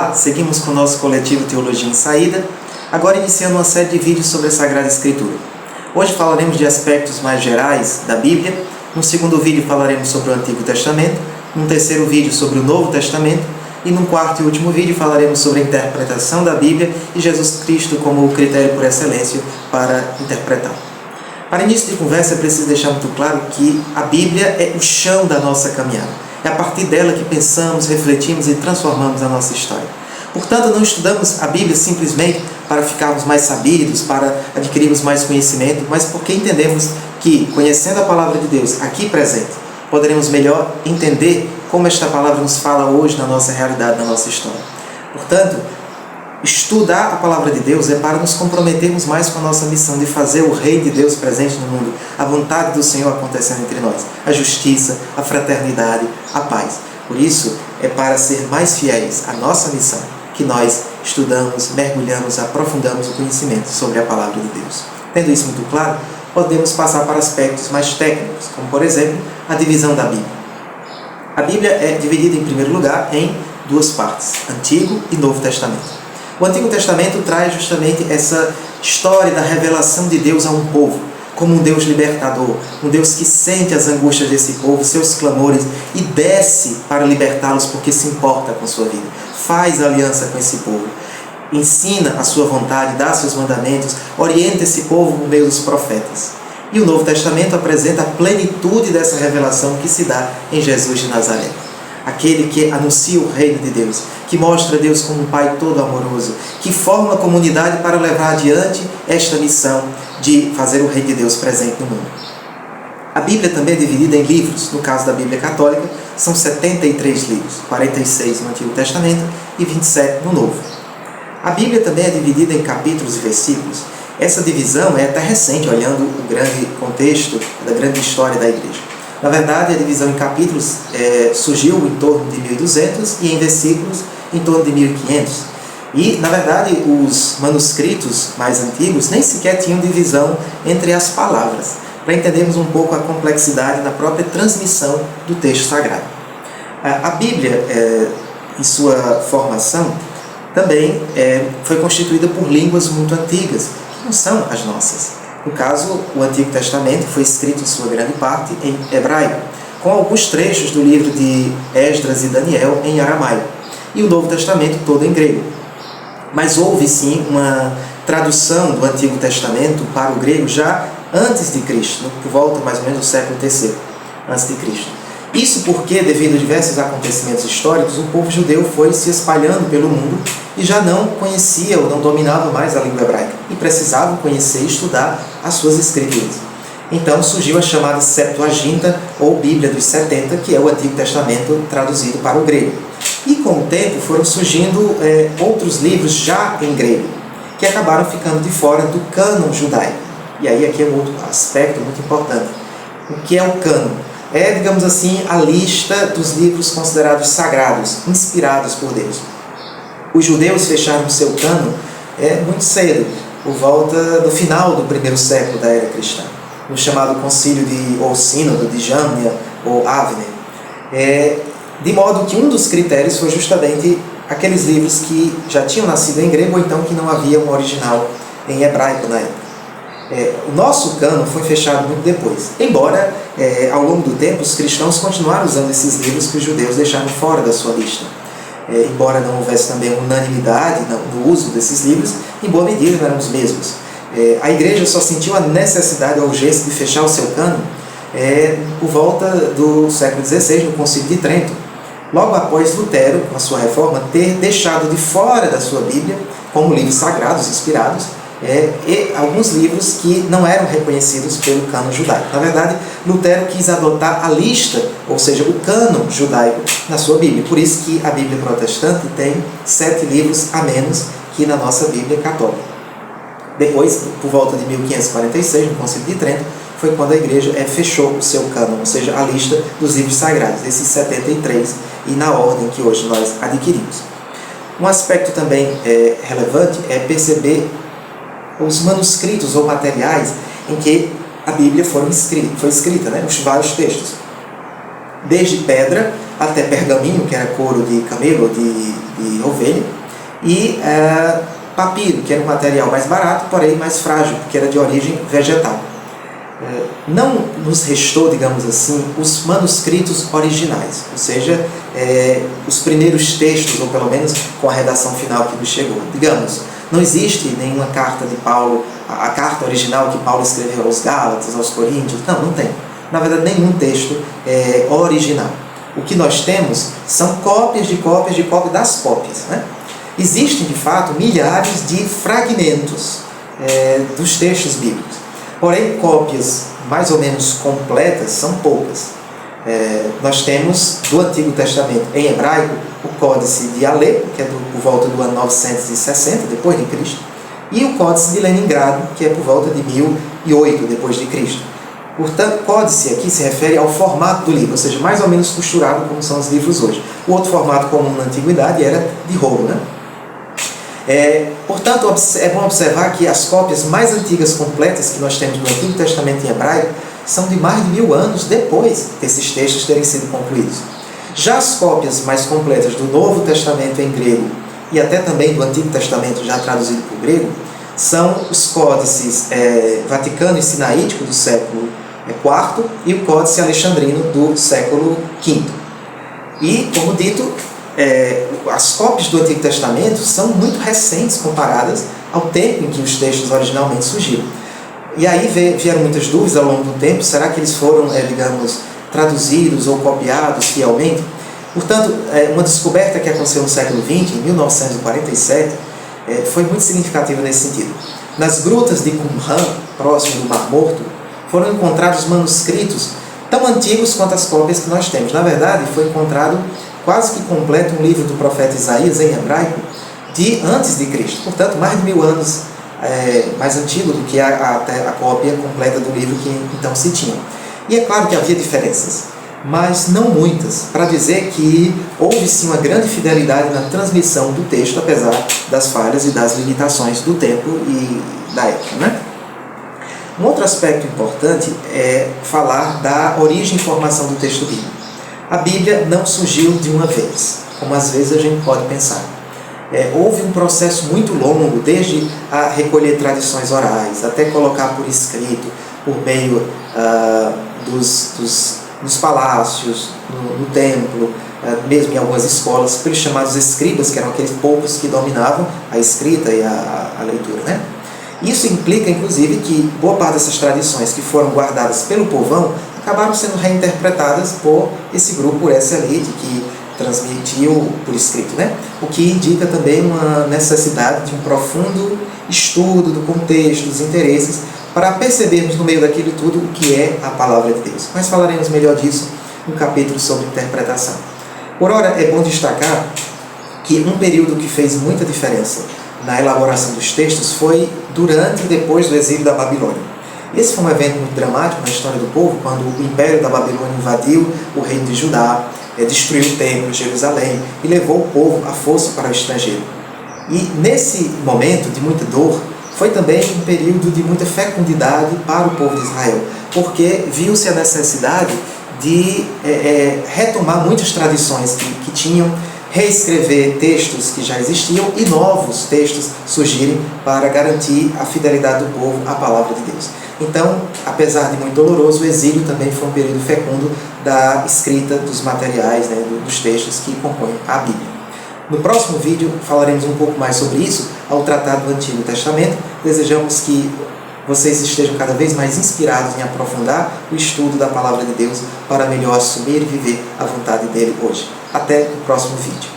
Olá, seguimos com o nosso coletivo Teologia em Saída, agora iniciando uma série de vídeos sobre a Sagrada Escritura. Hoje falaremos de aspectos mais gerais da Bíblia, no segundo vídeo falaremos sobre o Antigo Testamento, num terceiro vídeo sobre o Novo Testamento e num quarto e último vídeo falaremos sobre a interpretação da Bíblia e Jesus Cristo como o critério por excelência para interpretar. Para início de conversa é preciso deixar muito claro que a Bíblia é o chão da nossa caminhada. É a partir dela que pensamos, refletimos e transformamos a nossa história. Portanto, não estudamos a Bíblia simplesmente para ficarmos mais sabidos, para adquirirmos mais conhecimento, mas porque entendemos que, conhecendo a Palavra de Deus aqui presente, poderemos melhor entender como esta Palavra nos fala hoje na nossa realidade, na nossa história. Portanto, estudar a Palavra de Deus é para nos comprometermos mais com a nossa missão de fazer o Reino de Deus presente no mundo, a vontade do Senhor acontecendo entre nós, a justiça, a fraternidade, a paz. Por isso, é para ser mais fiéis à nossa missão que nós estudamos, mergulhamos, aprofundamos o conhecimento sobre a Palavra de Deus. Tendo isso muito claro, podemos passar para aspectos mais técnicos, como por exemplo, a divisão da Bíblia. A Bíblia é dividida em primeiro lugar em duas partes, Antigo e Novo Testamento. O Antigo Testamento traz justamente essa história da revelação de Deus a um povo, como um Deus libertador, um Deus que sente as angústias desse povo, seus clamores, e desce para libertá-los porque se importa com sua vida. Faz aliança com esse povo, ensina a sua vontade, dá seus mandamentos, orienta esse povo por meio dos profetas. E o Novo Testamento apresenta a plenitude dessa revelação que se dá em Jesus de Nazaré. Aquele que anuncia o reino de Deus, que mostra Deus como um Pai todo amoroso, que forma uma comunidade para levar adiante esta missão de fazer o reino de Deus presente no mundo. A Bíblia também é dividida em livros. No caso da Bíblia Católica, são 73 livros, 46 no Antigo Testamento e 27 no Novo. A Bíblia também é dividida em capítulos e versículos. Essa divisão é até recente, olhando o grande contexto da grande história da Igreja. Na verdade, a divisão em capítulos surgiu em torno de 1200 e em versículos em torno de 1500. E, na verdade, os manuscritos mais antigos nem sequer tinham divisão entre as palavras, para entendermos um pouco a complexidade na própria transmissão do texto sagrado. A Bíblia, em sua formação, também foi constituída por línguas muito antigas, que não são as nossas. No caso, o Antigo Testamento foi escrito em sua grande parte em hebraico, com alguns trechos do livro de Esdras e Daniel em aramaico, e o Novo Testamento todo em grego. Mas houve sim uma tradução do Antigo Testamento para o grego já antes de Cristo, por volta mais ou menos do século III antes de Cristo. Isso porque, devido a diversos acontecimentos históricos, o povo judeu foi se espalhando pelo mundo e já não conhecia ou não dominava mais a língua hebraica e precisava conhecer e estudar as suas escrituras. Então surgiu a chamada Septuaginta ou Bíblia dos 70, que é o Antigo Testamento traduzido para o grego. E com o tempo foram surgindo outros livros já em grego, que acabaram ficando de fora do cânon judaico. E aí aqui é um outro aspecto muito importante. O que é o cânon? É, digamos assim, a lista dos livros considerados sagrados, inspirados por Deus. Os judeus fecharam seu cânon muito cedo, por volta do final do primeiro século da era cristã, no chamado concílio ou sínodo de Jamnia ou Avner, de modo que um dos critérios foi justamente aqueles livros que já tinham nascido em grego ou então que não havia um original em hebraico na época. O nosso cânon foi fechado muito depois, embora ao longo do tempo os cristãos continuaram usando esses livros que os judeus deixaram fora da sua lista. Embora não houvesse também unanimidade no uso desses livros, em boa medida não eram os mesmos. A igreja só sentiu a necessidade, a urgência de fechar o seu cânon por volta do século XVI, no Concílio de Trento, logo após Lutero, com a sua reforma, ter deixado de fora da sua Bíblia, como livros sagrados, inspirados, e alguns livros que não eram reconhecidos pelo cânon judaico. Na verdade, Lutero quis adotar a lista, ou seja, o cânon judaico na sua Bíblia. Por isso que a Bíblia protestante tem 7 livros a menos que na nossa Bíblia católica. Depois, por volta de 1546, no Concílio de Trento, foi quando a igreja fechou o seu cânon, ou seja, a lista dos livros sagrados, esses 73, e na ordem que hoje nós adquirimos. Um aspecto também relevante é perceber os manuscritos ou materiais em que a Bíblia foi escrita, os vários textos. Desde pedra até pergaminho, que era couro de camelo ou de ovelha, e papiro, que era um material mais barato, porém mais frágil, porque era de origem vegetal. Não nos restou, digamos assim, os manuscritos originais, ou seja, os primeiros textos, ou pelo menos com a redação final que nos chegou. Digamos, não existe nenhuma carta de Paulo, a carta original que Paulo escreveu aos Gálatas, aos Coríntios, não tem. Na verdade, nenhum texto original. O que nós temos são cópias das cópias, né? Existem, de fato, milhares de fragmentos dos textos bíblicos. Porém, cópias mais ou menos completas são poucas. Nós temos do Antigo Testamento em hebraico o Códice de Alepo, que é por volta do ano 960 depois de Cristo, e o Códice de Leningrado, que é por volta de 1008 depois de Cristo. Portanto, códice aqui se refere ao formato do livro, ou seja, mais ou menos costurado como são os livros hoje. O outro formato comum na antiguidade era de rolo, né? Portanto, é bom observar que as cópias mais antigas completas que nós temos no Antigo Testamento em hebraico são de mais de 1000 anos depois desses textos terem sido concluídos. Já as cópias mais completas do Novo Testamento em grego e até também do Antigo Testamento já traduzido para o grego são os códices Vaticano e Sinaítico do século IV e o Códice Alexandrino do século V. E, como dito, as cópias do Antigo Testamento são muito recentes comparadas ao tempo em que os textos originalmente surgiram. E aí vieram muitas dúvidas ao longo do tempo, será que eles foram, digamos, traduzidos ou copiados fielmente? Portanto, uma descoberta que aconteceu no século XX, em 1947, foi muito significativa nesse sentido. Nas grutas de Qumran, próximo do Mar Morto, foram encontrados manuscritos tão antigos quanto as cópias que nós temos. Na verdade, foi encontrado quase que completo um livro do profeta Isaías em hebraico de antes de Cristo. Portanto, mais de 1000 anos mais antigo do que a cópia completa do livro que então se tinha. E é claro que havia diferenças, mas não muitas, para dizer que houve sim uma grande fidelidade na transmissão do texto, apesar das falhas e das limitações do tempo e da época, né? Um outro aspecto importante é falar da origem e formação do texto bíblico. A Bíblia não surgiu de uma vez, como às vezes a gente pode pensar. Houve um processo muito longo, desde a recolher tradições orais, até colocar por escrito, por meio nos palácios, no templo, mesmo em algumas escolas, pelos chamados escribas, que eram aqueles poucos que dominavam a escrita e a leitura, né? Isso implica, inclusive, que boa parte dessas tradições que foram guardadas pelo povão acabaram sendo reinterpretadas por esse grupo, por essa elite que transmitiu por escrito, né? O que indica também uma necessidade de um profundo estudo do contexto, dos interesses, para percebermos no meio daquilo tudo o que é a palavra de Deus. Mas falaremos melhor disso no capítulo sobre interpretação. Por ora, é bom destacar que um período que fez muita diferença na elaboração dos textos foi durante e depois do exílio da Babilônia. Esse foi um evento muito dramático na história do povo, quando o Império da Babilônia invadiu o reino de Judá, destruiu o templo, Jerusalém, e levou o povo à força para o estrangeiro. E nesse momento de muita dor, foi também um período de muita fecundidade para o povo de Israel, porque viu-se a necessidade de retomar muitas tradições que tinham, reescrever textos que já existiam e novos textos surgirem para garantir a fidelidade do povo à palavra de Deus. Então, apesar de muito doloroso, o exílio também foi um período fecundo da escrita dos materiais, né, dos textos que compõem a Bíblia. No próximo vídeo falaremos um pouco mais sobre isso, ao tratar do Antigo Testamento. Desejamos que vocês estejam cada vez mais inspirados em aprofundar o estudo da Palavra de Deus para melhor assumir e viver a vontade dele hoje. Até o próximo vídeo.